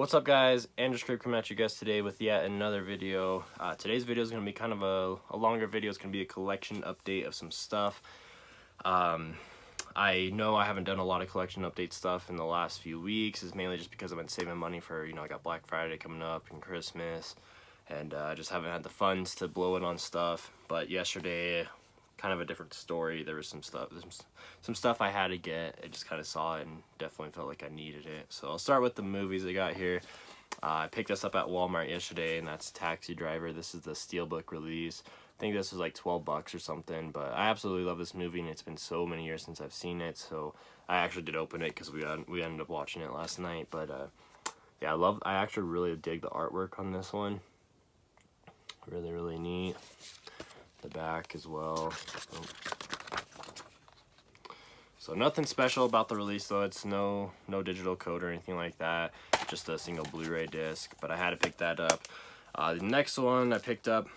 What's up, guys? Andrew Script coming at you guys today with yet another video. Today's video is going to be kind of a longer video. It's going to be a collection update of some stuff. I know I haven't done a lot of collection update stuff in the last few weeks. It's mainly just because I've been saving money for, I got Black Friday coming up and Christmas, and I just haven't had the funds to blow it on stuff. But yesterday, kind of a different story. There was some stuff I had to get. I just kind of saw it and definitely felt like I needed it. So I'll start with the movies I got here. I picked this up at Walmart yesterday, and that's Taxi Driver. This is the Steelbook release. I think this was like 12 bucks or something, but I absolutely love this movie, and it's been so many years since I've seen it. So I actually did open it because we ended up watching it last night. But yeah, I actually really dig the artwork on this one. Really neat. The back as well. So nothing special about the release though. It's no digital code or anything like that, just a single Blu-ray disc, but I had to pick that up. The next one I picked up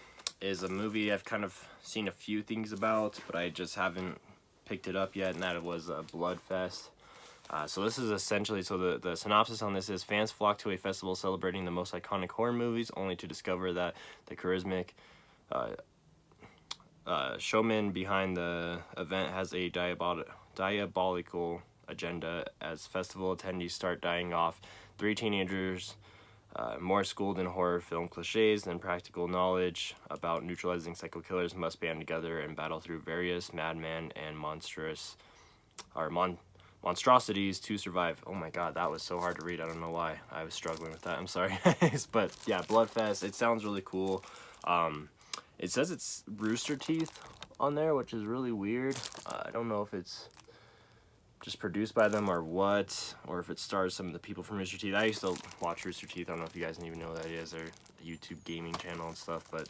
is a movie I've kind of seen a few things about, but I just haven't picked it up yet, and that was Bloodfest. So this is essentially, the synopsis on this is: fans flock to a festival celebrating the most iconic horror movies, only to discover that the charismatic showman behind the event has a diabolical agenda. As festival attendees start dying off, three teenagers, more schooled in horror film cliches than practical knowledge about neutralizing psycho killers, must band together and battle through various madman and monstrosities to survive. Oh my god, that was so hard to read. I don't know why. I was struggling with that. I'm sorry. But yeah, Bloodfest. It sounds really cool. It says it's Rooster Teeth on there, which is really weird. I don't know if it's just produced by them or what, or if it stars some of the people from Rooster Teeth. I used to watch Rooster Teeth. I don't know if you guys even know what that is. They're a YouTube gaming channel and stuff. But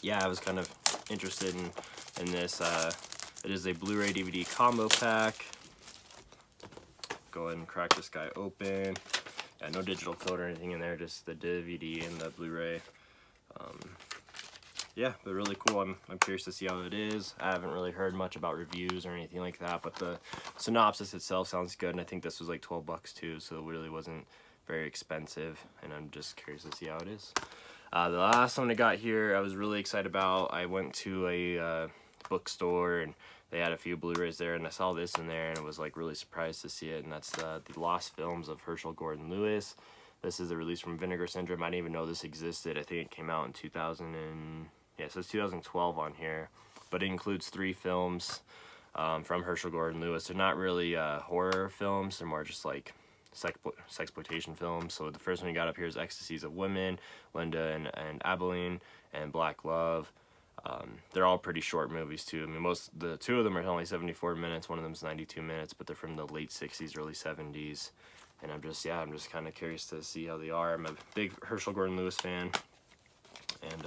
yeah, I was kind of interested in this. It is a Blu-ray DVD combo pack. Go ahead and crack this guy open. Yeah, no digital code or anything in there, just the DVD and the Blu-ray. Yeah, but really cool. I'm curious to see how it is. I haven't really heard much about reviews or anything like that, but the synopsis itself sounds good, and I think this was like 12 bucks too, so it really wasn't very expensive, and I'm just curious to see how it is. The last one I got here, I was really excited about. I went to a bookstore, and they had a few Blu-rays there, and I saw this in there, and I was like really surprised to see it, and that's the Lost Films of Herschell Gordon Lewis. This is a release from Vinegar Syndrome. I didn't even know this existed. I think it came out in 2012 on here, but it includes 3 films from Herschell Gordon Lewis. They're not really horror films. They're more just like sexploitation films. So the first one you got up here is Ecstasies of Women, Linda and Abilene, and Black Love. They're all pretty short movies too. I mean, the 2 of them are only 74 minutes. One of them is 92 minutes, but they're from the late 60s, early 70s. And I'm just kind of curious to see how they are. I'm a big Herschell Gordon Lewis fan. And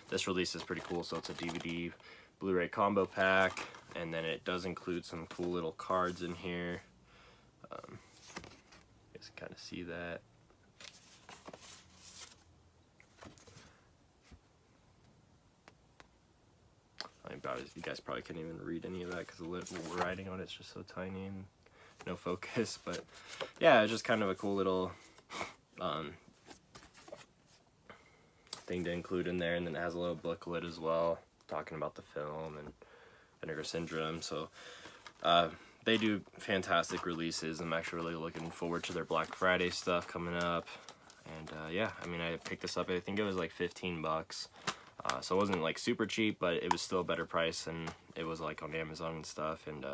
this release is pretty cool. So it's a DVD Blu-ray combo pack, and then it does include some cool little cards in here. You guys can kind of see that. You guys probably can't even read any of that because the writing on it's just so tiny and no focus. But yeah, it's just kind of a cool little thing to include in there, and then it has a little booklet as well talking about the film and Vinegar Syndrome. So they do fantastic releases. I'm actually really looking forward to their Black Friday stuff coming up. And yeah, I mean, I picked this up, I think it was like 15 bucks. So it wasn't like super cheap, but it was still a better price than it was like on Amazon and stuff. And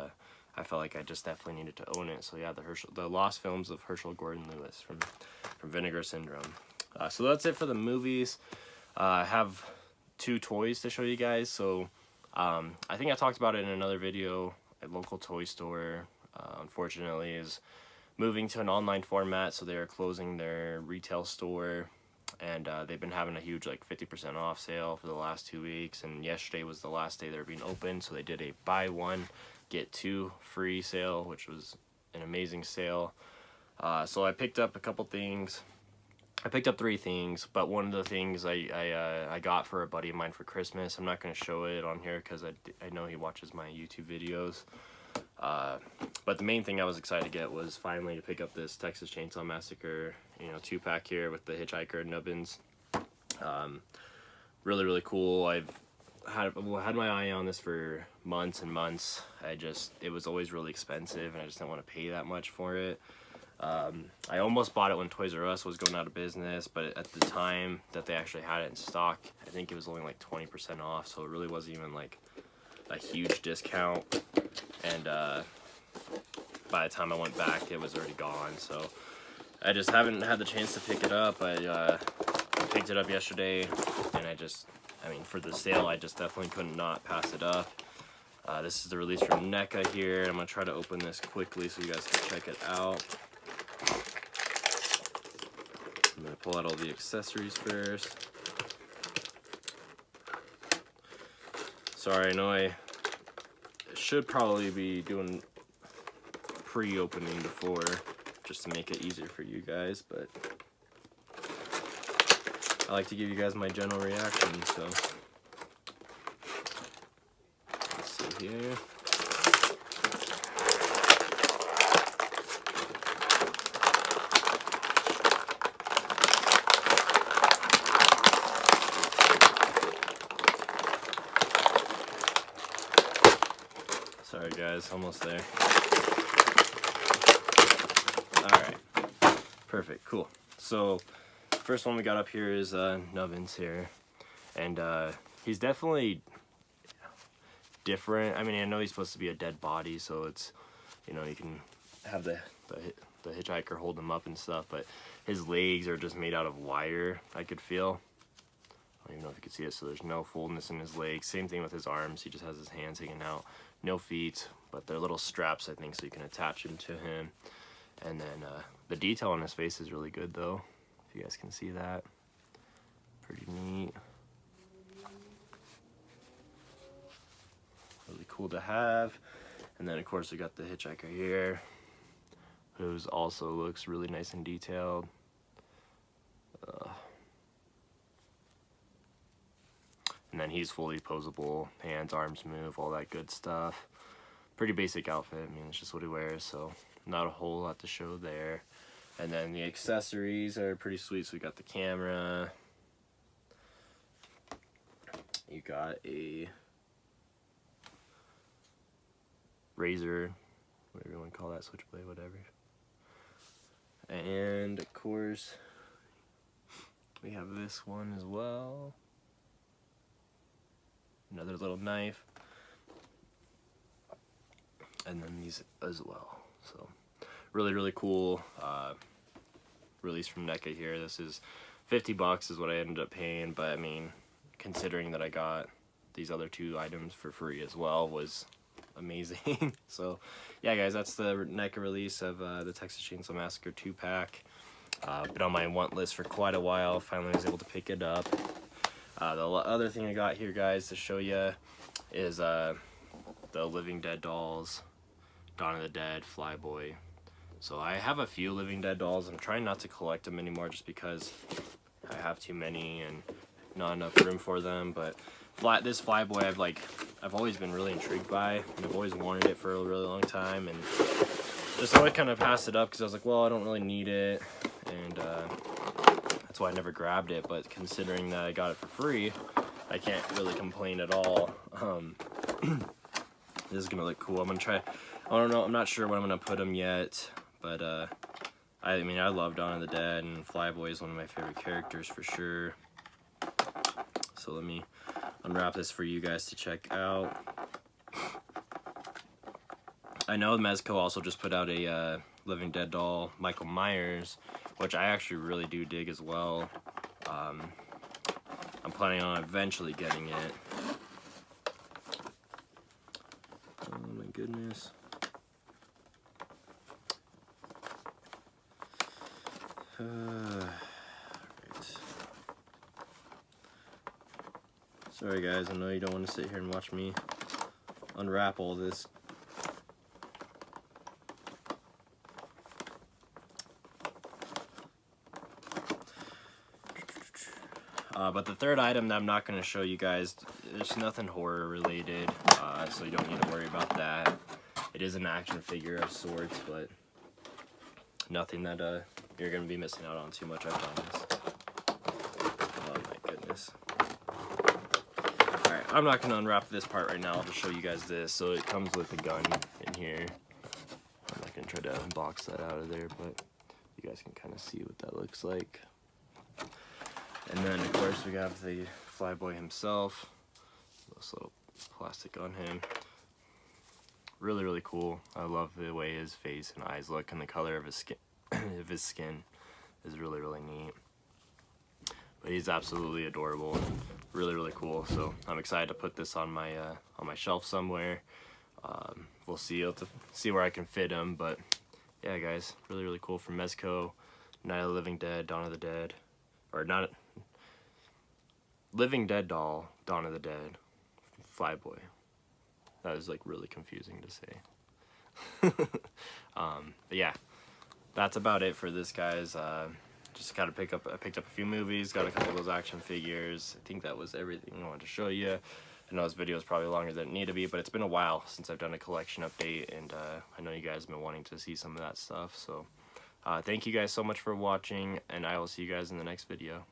I felt like I just definitely needed to own it. So yeah, the Lost Films of Herschell Gordon Lewis from Vinegar Syndrome. So that's it for the movies. I have 2 toys to show you guys. So I think I talked about it in another video. A local toy store, unfortunately, is moving to an online format. So they are closing their retail store. And they've been having a huge like 50% off sale for the last 2 weeks, and yesterday was the last day they were being open, so they did a buy 1 get 2 free sale, which was an amazing sale. So I picked up a couple things. I picked up 3 things, but one of the things I got for a buddy of mine for Christmas, I'm not going to show it on here because I know he watches my YouTube videos. But the main thing I was excited to get was finally to pick up this Texas Chainsaw Massacre, 2-pack here with the Hitchhiker nubbins. Really, really cool. I've had my eye on this for months and months. It was always really expensive, and I just didn't want to pay that much for it. I almost bought it when Toys R Us was going out of business, but at the time that they actually had it in stock, I think it was only like 20% off, so it really wasn't even like a huge discount. And by the time I went back, it was already gone, so I just haven't had the chance to pick it up. I picked it up yesterday, and for the sale, I just definitely couldn't not pass it up. This is the release from NECA here. I'm going to try to open this quickly so you guys can check it out. I'm going to pull out all the accessories first. Sorry, I know I should probably be doing pre-opening before, just to make it easier for you guys, but I like to give you guys my general reaction, so let's see here. Sorry guys, almost there. Alright, perfect, cool. So first one we got up here is Nubbins here, and he's definitely different. I mean, I know he's supposed to be a dead body, so it's, you can have the hitchhiker hold him up and stuff, but his legs are just made out of wire, I could feel. I don't even know if you can see it, so there's no fullness in his legs. Same thing with his arms, he just has his hands hanging out. No feet, but they're little straps, I think, so you can attach them to him. And then the detail on his face is really good, though. If you guys can see that. Pretty neat. Really cool to have. And then, of course, we got the hitchhiker here, who's also looks really nice and detailed. And then he's fully posable, hands, arms move, all that good stuff. Pretty basic outfit, I mean, it's just what he wears, so not a whole lot to show there. And then the accessories are pretty sweet, so we got the camera. You got a razor, whatever you want to call that, switchblade, whatever. And, of course, we have this one as well. Another little knife, and then these as well. So really, really cool release from NECA here. This is $50 is what I ended up paying, but I mean, considering that I got these other two items for free as well, was amazing. So yeah guys, that's the NECA release of the Texas Chainsaw Massacre 2-pack. Been on my want list for quite a while. Finally was able to pick it up. The other thing I got here, guys, to show you is the Living Dead dolls, Dawn of the Dead, Flyboy. So I have a few Living Dead dolls. I'm trying not to collect them anymore just because I have too many and not enough room for them. But this Flyboy, I've always been really intrigued by, and I've always wanted it for a really long time, and just always kind of passed it up because I was like, well, I don't really need it, and that's why I never grabbed it. But considering that I got it for free, I can't really complain at all. This is gonna look cool. I'm gonna try. I don't know. I'm not sure what I'm gonna put them yet, but I mean, I love Dawn of the Dead, and Flyboy is one of my favorite characters for sure. So let me unwrap this for you guys to check out. I know Mezco also just put out a Living Dead doll, Michael Myers, which I actually really do dig as well. I'm planning on eventually getting it. Oh my goodness. Right. Sorry guys, I know you don't want to sit here and watch me unwrap all this. But the third item that I'm not going to show you guys, there's nothing horror related, so you don't need to worry about that. It is an action figure of sorts, but nothing that you're gonna be missing out on too much, I promise. Oh my goodness. Alright, I'm not gonna unwrap this part right now, I'll just show you guys this. So it comes with a gun in here. I'm not gonna try to unbox that out of there, but you guys can kind of see what that looks like. And then of course we have the Flyboy himself. This little plastic on him. Really, really cool. I love the way his face and eyes look, and the color of his skin is really, really neat. But he's absolutely adorable and really, really cool. So I'm excited to put this on my shelf somewhere. We'll see. I'll have to see where I can fit him. But yeah, guys, really, really cool from Mezco. Night of the Living Dead, Dawn of the Dead, or not Living Dead doll, Dawn of the Dead, Flyboy. That was like really confusing to say. But yeah, that's about it for this, guys. Just gotta I picked up a few movies, got a couple of those action figures. I think that was everything I wanted to show you. I know this video is probably longer than it needed to be, but it's been a while since I've done a collection update, and I know you guys have been wanting to see some of that stuff. So thank you guys so much for watching, and I will see you guys in the next video.